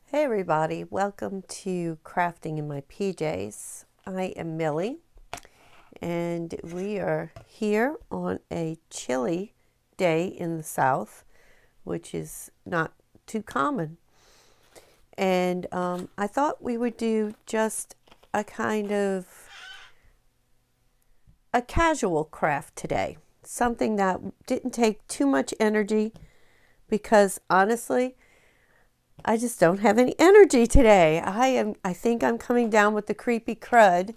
Hey everybody, welcome to Crafting in My PJs. I am Millie and we are here on a chilly day in the South, which is not too common. And I thought we would do just a kind of a casual craft today. Something that didn't take too much energy because honestly, I just don't have any energy today. I think I'm coming down with the creepy crud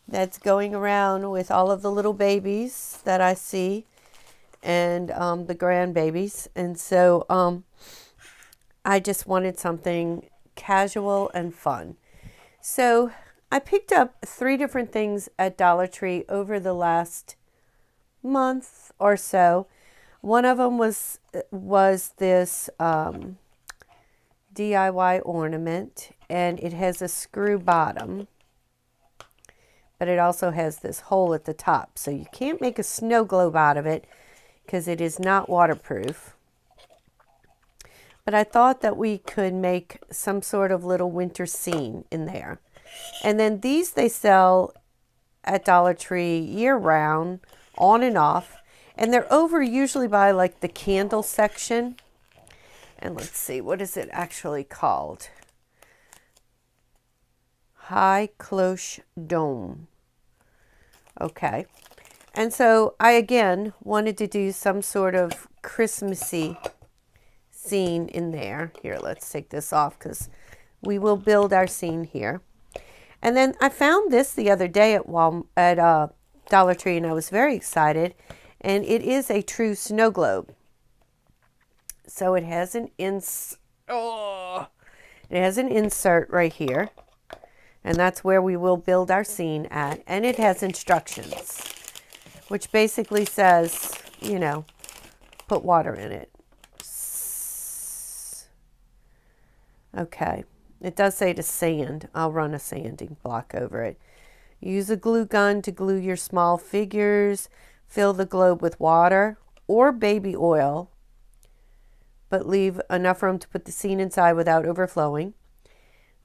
that's going around with all of the little babies that I see and the grandbabies. And so I just wanted something casual and fun. So I picked up 3 different things at Dollar Tree over the last month or so. One of them was this DIY ornament, and it has a screw bottom, but it also has this hole at the top, so you can't make a snow globe out of it because it is not waterproof. But I thought that we could make some sort of little winter scene in there. And then these they sell at Dollar Tree year-round, on and off, and they're over usually by like the candle section. And let's see, what is it actually called? High Cloche Dome. Okay. And so I, again, wanted to do some sort of Christmassy scene in there. Here, let's take this off because we will build our scene here. And then I found this the other day at Dollar Tree, and I was very excited. And it is a true snow globe. So it has an insert right here, and that's where we will build our scene at. And it has instructions, which basically says, you know, put water in it. Okay, it does say to sand. I'll run a sanding block over it. Use a glue gun to glue your small figures. Fill the globe with water or baby oil, but leave enough room to put the scene inside without overflowing.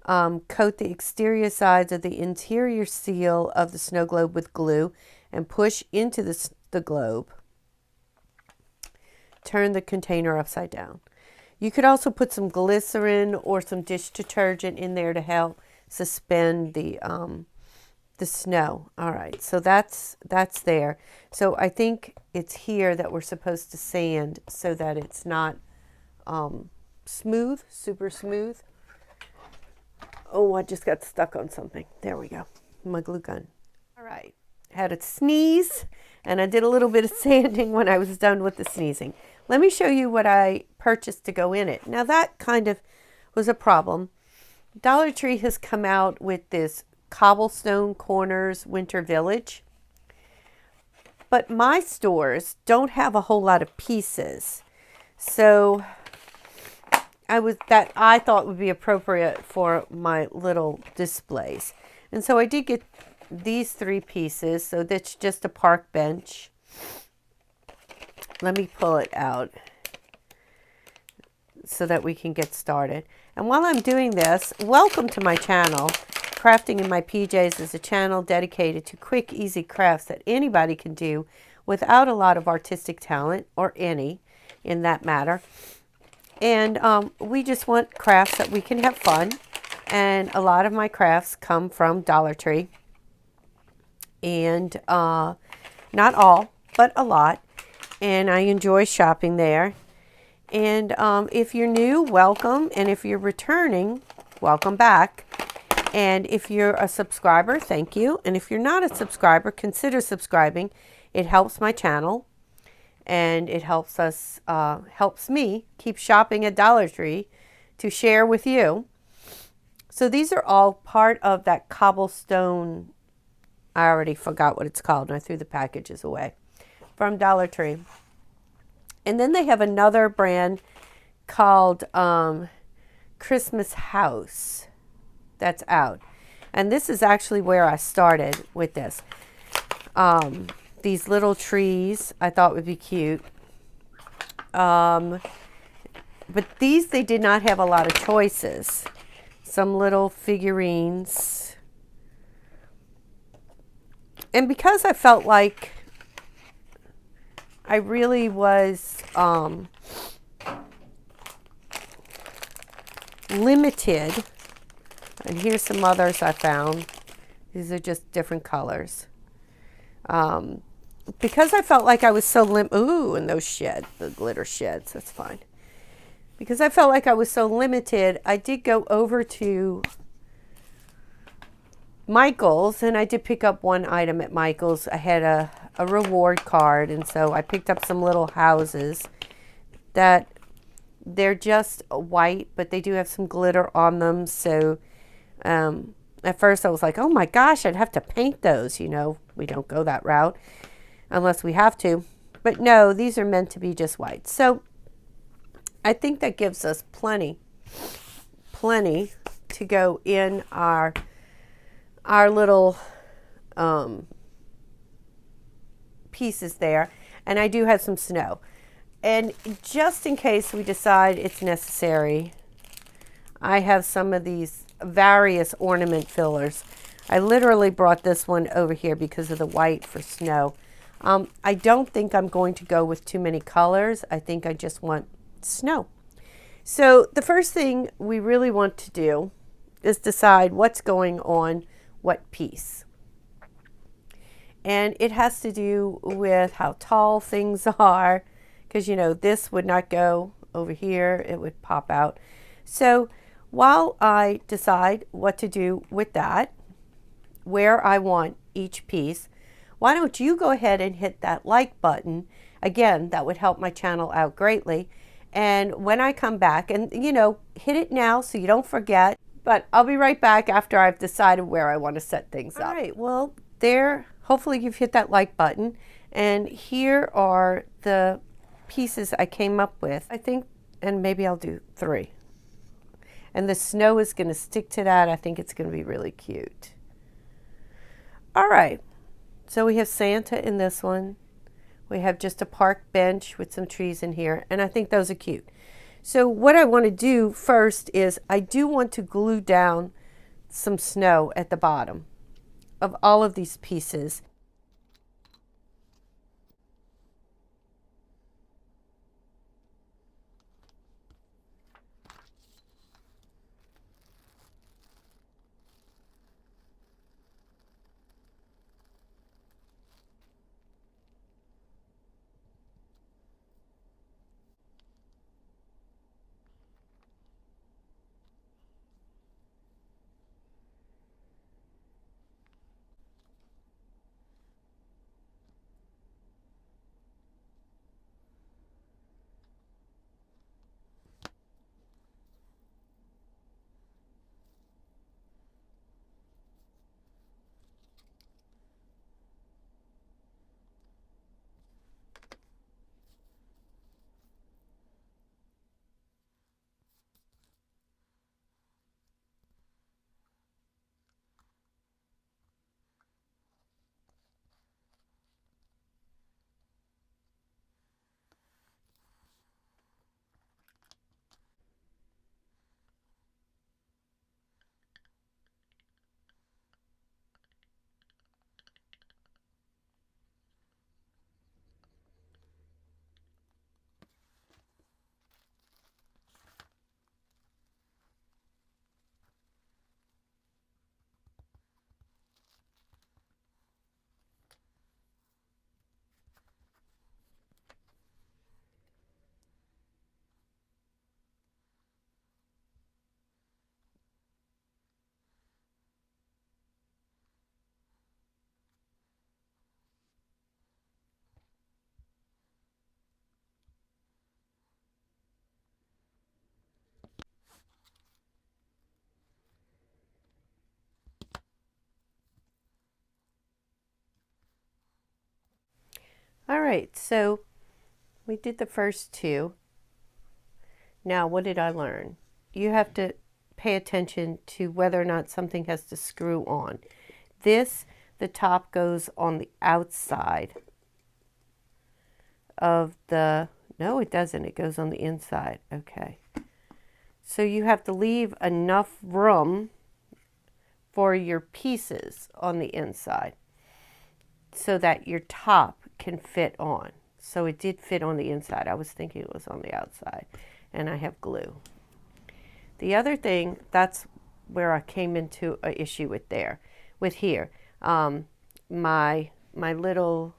Coat the exterior sides of the interior seal of the snow globe with glue and push into the globe. Turn the container upside down. You could also put some glycerin or some dish detergent in there to help suspend the snow. All right, so that's there. So I think it's here that we're supposed to sand so that it's not smooth, super smooth. Oh, I just got stuck on something. There we go. My glue gun. All right. Had a sneeze, and I did a little bit of sanding when I was done with the sneezing. Let me show you what I purchased to go in it. Now, that kind of was a problem. Dollar Tree has come out with this Cobblestone Corners Winter Village, but my stores don't have a whole lot of pieces. So I thought would be appropriate for my little displays. And so I did get these 3 pieces. So that's just a park bench. Let me pull it out so that we can get started. And while I'm doing this, welcome to my channel. Crafting in My PJs is a channel dedicated to quick, easy crafts that anybody can do without a lot of artistic talent, or any in that matter. And we just want crafts that we can have fun. And a lot of my crafts come from Dollar Tree. And not all, but a lot. And I enjoy shopping there. And if you're new, welcome. And if you're returning, welcome back. And if you're a subscriber, thank you. And if you're not a subscriber, consider subscribing. It helps my channel. And it helps me keep shopping at Dollar Tree to share with you. So these are all part of that cobblestone. I already forgot what it's called, and I threw the packages away, from Dollar Tree. And then they have another brand called Christmas House that's out. And this is actually where I started with this. These little trees I thought would be cute. But these, they did not have a lot of choices. some little figurines. And because I felt like I really was limited, and here's some others I found. These are just different colors. Because I felt like I was so ooh, and those the glitter sheds, that's fine. Because I felt like I was so limited, I did go over to Michael's, and I did pick up one item at Michael's. I had a reward card, and so I picked up some little houses that they're just white, but they do have some glitter on them. So at first I was like, oh my gosh, I'd have to paint those. You know, we don't go that route unless we have to. But no, these are meant to be just white. So I think that gives us plenty to go in our little pieces there. And I do have some snow. And just in case we decide it's necessary, I have some of these various ornament fillers. I literally brought this one over here because of the white for snow. I don't think I'm going to go with too many colors. I think I just want snow. So the first thing we really want to do is decide what's going on what piece. And it has to do with how tall things are, because, you know, this would not go over here. It would pop out. So while I decide what to do with that, where I want each piece, why don't you go ahead and hit that like button. Again, that would help my channel out greatly. And when I come back, and, you know, hit it now so you don't forget. But I'll be right back after I've decided where I want to set things up. All right, well, there, hopefully you've hit that like button. And here are the pieces I came up with, I think, and maybe I'll do 3. And the snow is going to stick to that. I think it's going to be really cute. All right, so we have Santa in this one. We have just a park bench with some trees in here, and I think those are cute. So what I want to do first is I do want to glue down some snow at the bottom of all of these pieces. All right, so we did the first 2. Now, what did I learn? You have to pay attention to whether or not something has to screw on. This, the top goes on the outside of the, no, it doesn't. It goes on the inside. Okay. So you have to leave enough room for your pieces on the inside so that your top can fit on. So it did fit on the inside. I was thinking it was on the outside. And I have glue. The other thing, that's where I came into an issue with here. My little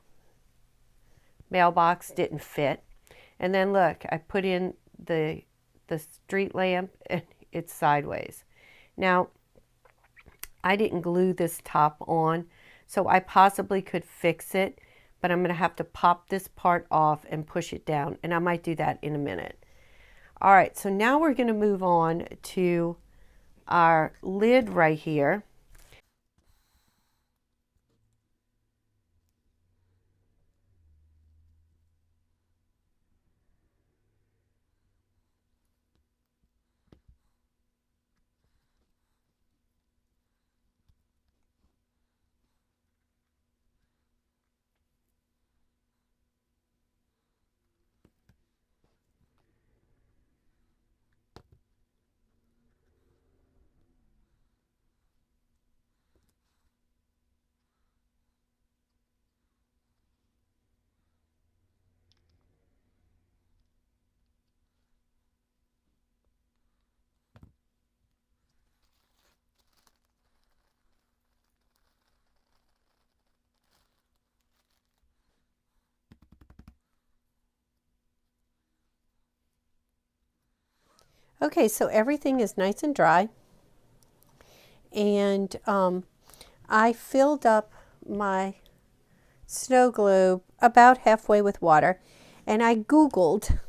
mailbox didn't fit. And then look, I put in the street lamp and it's sideways. Now, I didn't glue this top on, so I possibly could fix it, but I'm going to have to pop this part off and push it down, and I might do that in a minute. All right, so now we're going to move on to our lid right here. Okay, so everything is nice and dry. And I filled up my snow globe about halfway with water. And I Googled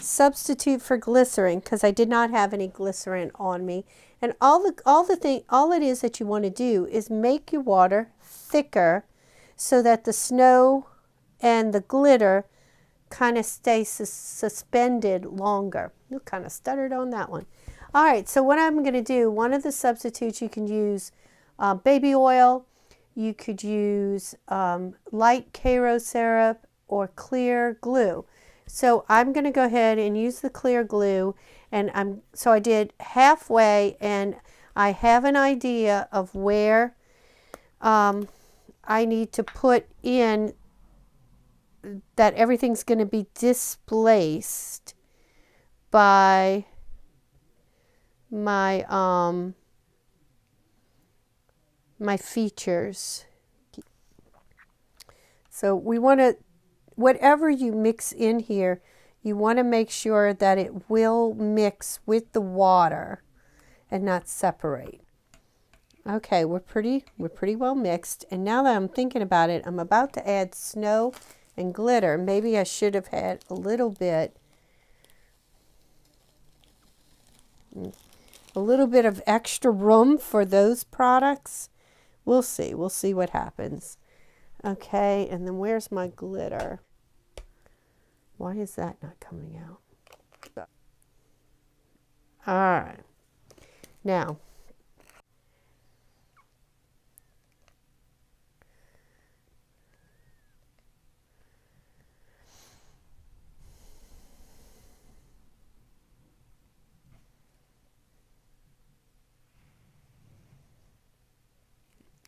substitute for glycerin because I did not have any glycerin on me. And all it is that you want to do is make your water thicker so that the snow and the glitter kind of stay suspended longer. You kind of stuttered on that one. All right, so what I'm going to do, one of the substitutes, you can use baby oil, you could use light Karo syrup or clear glue. So I'm going to go ahead and use the clear glue, and so I did halfway, and I have an idea of where I need to put in that everything's going to be displaced by my my features. So we want to, whatever you mix in here, you want to make sure that it will mix with the water and not separate. Okay, we're pretty well mixed. And now that I'm thinking about it, I'm about to add snow and glitter. Maybe I should have had a little bit of extra room for those products. We'll see what happens. Okay, and then where's my glitter? Why is that not coming out? All right, now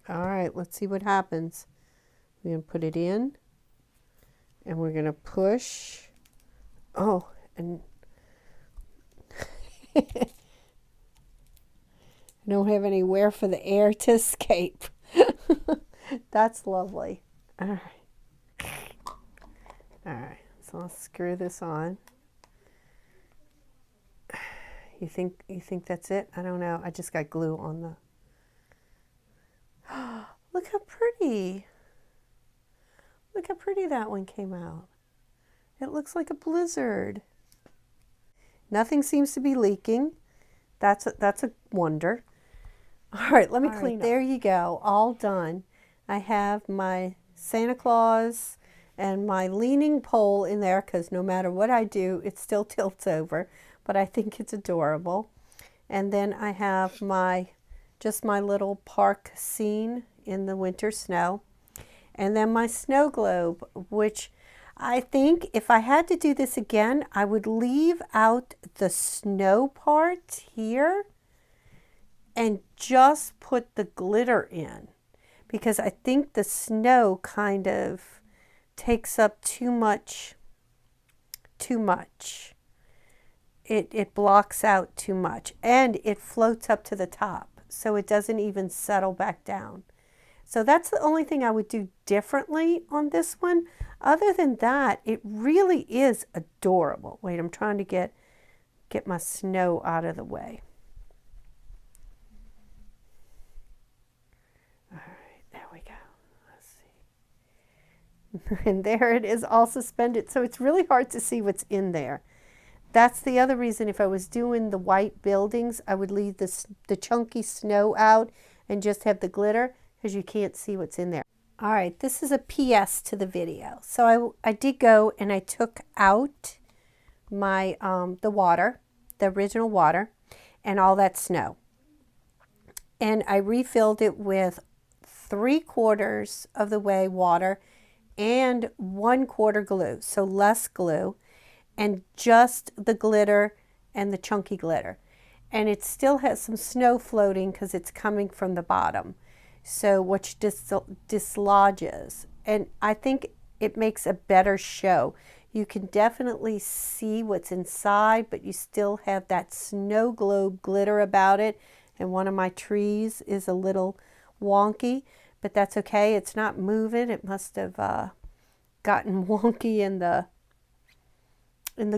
all right, let's see what happens. We're going to put it in, and we're going to push. Oh, and I don't have anywhere for the air to escape. That's lovely. All right. All right, so I'll screw this on. You think that's it? I don't know. I just got glue on the... Look how pretty. Look how pretty that one came out. It looks like a blizzard. Nothing seems to be leaking. That's a wonder. All right, let me clean up. There you go, all done. I have my Santa Claus and my leaning pole in there because no matter what I do, it still tilts over, but I think it's adorable. And then I have just my little park scene in the winter snow. And then my snow globe, which I think if I had to do this again, I would leave out the snow part here and just put the glitter in, because I think the snow kind of takes up too much. It blocks out too much, and it floats up to the top, so it doesn't even settle back down. So that's the only thing I would do differently on this one. Other than that, it really is adorable. Wait, I'm trying to get my snow out of the way. All right, there we go. Let's see. And there it is, all suspended. So it's really hard to see what's in there. That's the other reason if I was doing the white buildings, I would leave the chunky snow out and just have the glitter, because you can't see what's in there. All right, this is a PS to the video. So I did go and I took out my the water, the original water, and all that snow. And I refilled it with 3/4 of the way water and 1/4 glue, so less glue, and just the glitter and the chunky glitter. And it still has some snow floating because it's coming from the bottom. So which dislodges, and I think it makes a better show. You can definitely see what's inside, but you still have that snow globe glitter about it. And one of my trees is a little wonky, but that's okay. It's not moving. It must have gotten wonky in the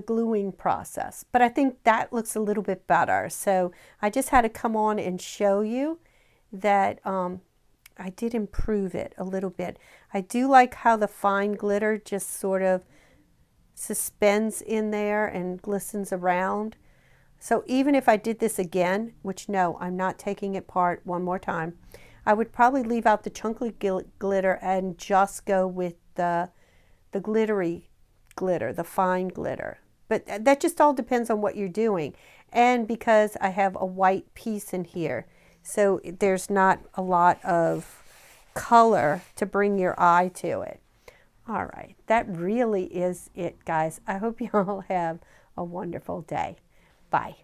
gluing process. But I think that looks a little bit better. So I just had to come on and show you that I did improve it a little bit. I do like how the fine glitter just sort of suspends in there and glistens around. So even if I did this again, which no, I'm not taking it apart one more time, I would probably leave out the chunky glitter and just go with the glittery glitter, the fine glitter. But that just all depends on what you're doing. And because I have a white piece in here, so there's not a lot of color to bring your eye to it. All right, that really is it, guys. I hope you all have a wonderful day. Bye.